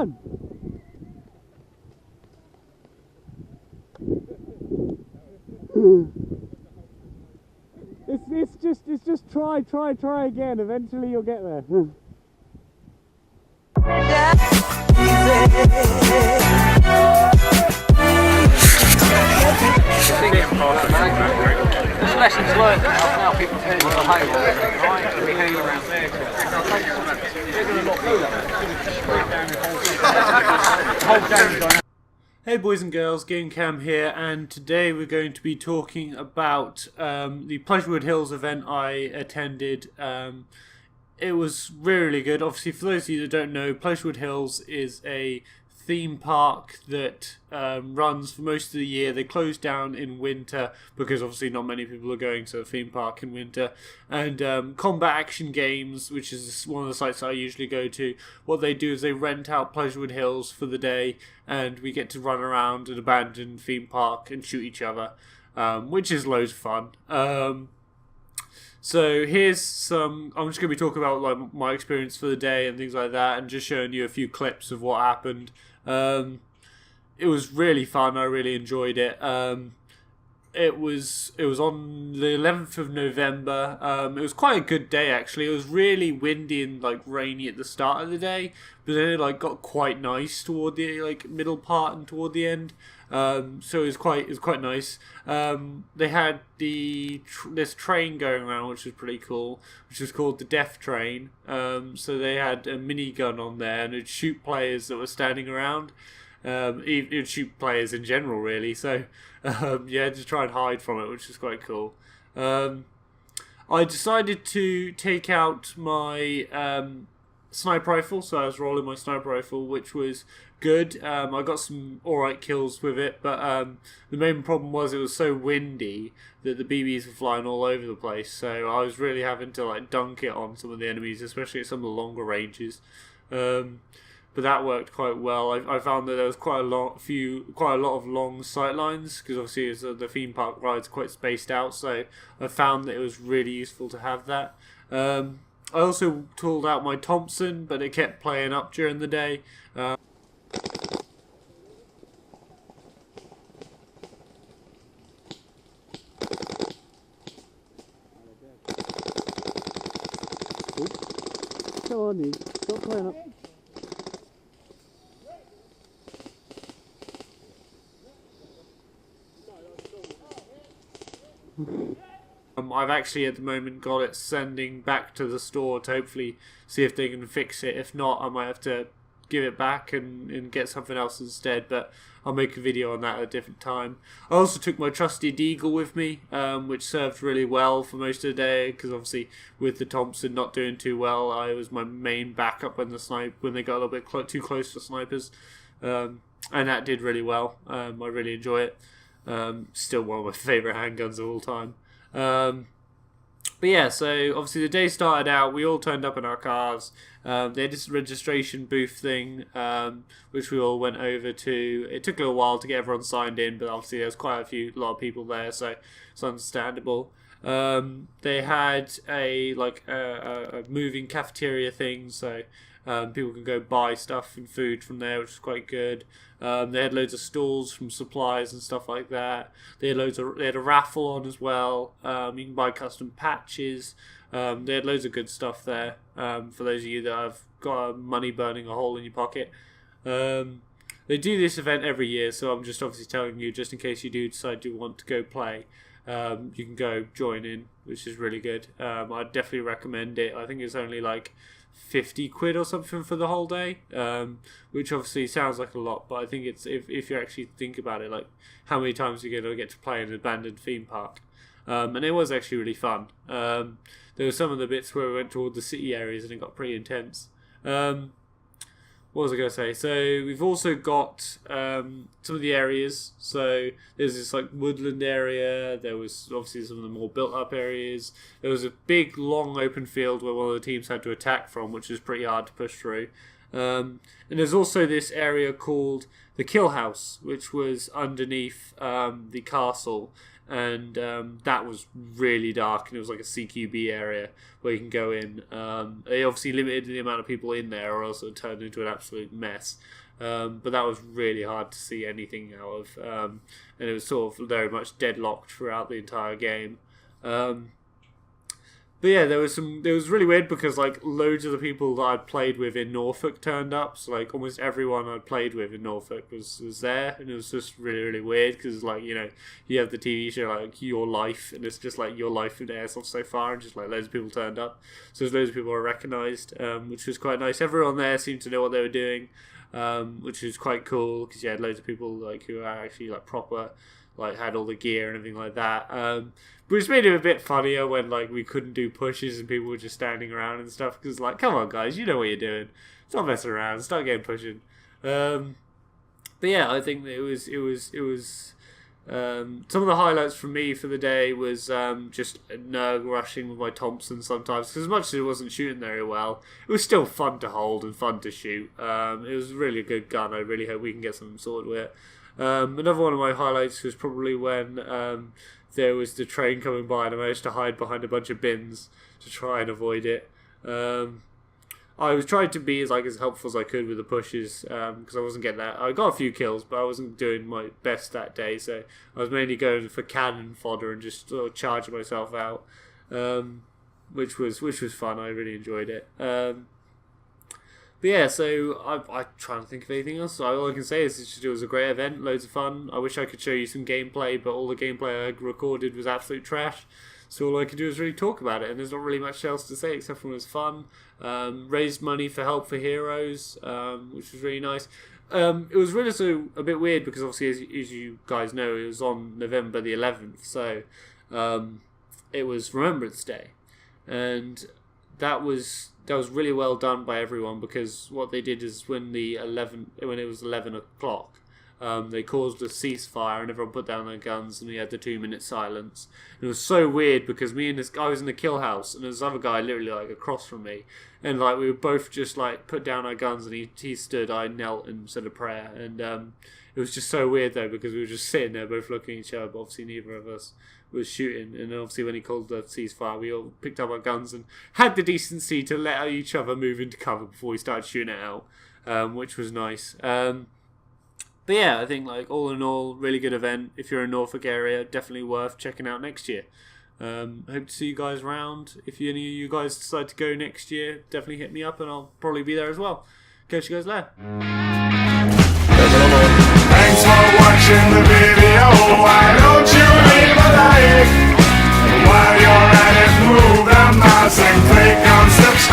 on! It's just try again. Eventually you'll get there. There's lessons learned now people turn to the high road, right? And we hang around there. They're going to lock you up. Hey boys and girls, Game Cam here, and today we're going to be talking about the Pleasurewood Hills event I attended. It was really good. Obviously, for those of you that don't know, Pleasurewood Hills is a theme park that runs for most of the year. They close down in winter because obviously not many people are going to a theme park in winter. And Combat Action Games, which is one of the sites I usually go to, what they do is they rent out Pleasurewood Hills for the day, and we get to run around an abandoned theme park and shoot each other, which is loads of fun. So here's some, I'm just going to be talking about like my experience for the day and things like that, and just showing you a few clips of what happened. It was really fun. I really enjoyed it. It was on the 11th of November. It was quite a good day actually. It was really windy and like rainy at the start of the day, but then it like got quite nice toward the like middle part and toward the end. So it was quite nice. They had this train going around, which was pretty cool, which was called the Death Train. So they had a minigun on there, and it'd shoot players that were standing around. It'd shoot players in general, really. So yeah, to try and hide from it, which was quite cool. I decided to take out my sniper rifle, so I was rolling my sniper rifle, which was good. I got some alright kills with it, but the main problem was it was so windy that the BBs were flying all over the place, so I was really having to like dunk it on some of the enemies, especially at some of the longer ranges. But that worked quite well. I found that there was quite a lot of long sight lines, because obviously the theme park rides are quite spaced out, so I found that it was really useful to have that. I also tooled out my Thompson, but it kept playing up during the day. Come on, you. Stop playing up. I've actually at the moment got it sending back to the store to hopefully see if they can fix it. If not, I might have to give it back and get something else instead, but I'll make a video on that at a different time. I also took my trusty Deagle with me, which served really well for most of the day, because obviously with the Thompson not doing too well, I was my main backup when they got a little bit too close for snipers, and that did really well. I really enjoy it. Still one of my favourite handguns of all time. But yeah, so obviously the day started out, we all turned up in our cars. They had this registration booth thing, which we all went over to. It took a little while to get everyone signed in, but obviously there was quite a lot of people there, so it's understandable. They had a moving cafeteria thing, so people can go buy stuff and food from there, which is quite good. They had loads of stalls from supplies and stuff like that. They had a raffle on as well. You can buy custom patches. They had loads of good stuff there. For those of you that have got money burning a hole in your pocket. They do this event every year, so I'm just obviously telling you, just in case you do decide to want to go play. You can go join in, which is really good. I'd definitely recommend it. I think it's only like 50 quid or something for the whole day, which obviously sounds like a lot, but I think it's if you actually think about it, like how many times you're going to get to play in an abandoned theme park. And it was actually really fun. There were some of the bits where we went toward the city areas and it got pretty intense. What was I going to say? So we've also got some of the areas. So there's this like woodland area. There was obviously some of the more built up areas. There was a big long open field where one of the teams had to attack from, which was pretty hard to push through. And there's also this area called the Kill House, which was underneath the castle. and that was really dark, and it was like a CQB area where you can go in. They obviously limited the amount of people in there, or else it turned into an absolute mess. But that was really hard to see anything out of, and it was sort of very much deadlocked throughout the entire game. But yeah, it was really weird because like loads of the people that I'd played with in Norfolk turned up. So like almost everyone I'd played with in Norfolk was there, and it was just really weird because like, you know, you have the TV show like Your Life, and it's just like your life in Airsoft so far, and just like loads of people turned up. So there's loads of people I recognised, which was quite nice. Everyone there seemed to know what they were doing, which was quite cool because you had loads of people like who are actually like proper, like had all the gear and everything like that. Which made it a bit funnier when like we couldn't do pushes and people were just standing around and stuff, because like, come on guys, you know what you're doing, stop messing around, start getting pushing. But yeah, I think that it was some of the highlights for me for the day was just nerg rushing with my Thompson sometimes, because as much as it wasn't shooting very well, it was still fun to hold and fun to shoot. It was really a good gun. I really hope we can get something sorted with it. Another one of my highlights was probably when there was the train coming by and I managed to hide behind a bunch of bins to try and avoid it. I was trying to be as helpful as I could with the pushes, because I wasn't getting that. I got a few kills, but I wasn't doing my best that day, so I was mainly going for cannon fodder and just sort of charging myself out, which was fun. I really enjoyed it. But yeah, so I'm trying to think of anything else. So all I can say is it was a great event, loads of fun. I wish I could show you some gameplay, but all the gameplay I recorded was absolute trash. So all I could do is really talk about it, and there's not really much else to say except for it was fun. Raised money for Help for Heroes, which was really nice. It was really also a bit weird because obviously, as you guys know, it was on November the 11th, so it was Remembrance Day, and that was really well done by everyone, because what they did is when it was 11 o'clock, they caused a ceasefire and everyone put down their guns and we had the 2-minute silence. And it was so weird because me and this guy was in the kill house and this other guy literally like across from me, and like we were both just like put down our guns, and he stood, I knelt and said a prayer, and it was just so weird though because we were just sitting there both looking at each other, but obviously neither of us was shooting. And obviously when he called the ceasefire, we all picked up our guns and had the decency to let each other move into cover before we started shooting it out, which was nice. But yeah, I think like all in all, really good event. If you're in Norfolk area, definitely worth checking out next year. Hope to see you guys around. If any of you guys decide to go next year, definitely hit me up and I'll probably be there as well. Catch you guys later. Thanks for watching the video. Why don't you leave a like? While you're at it, move the mouse and click on subscribe.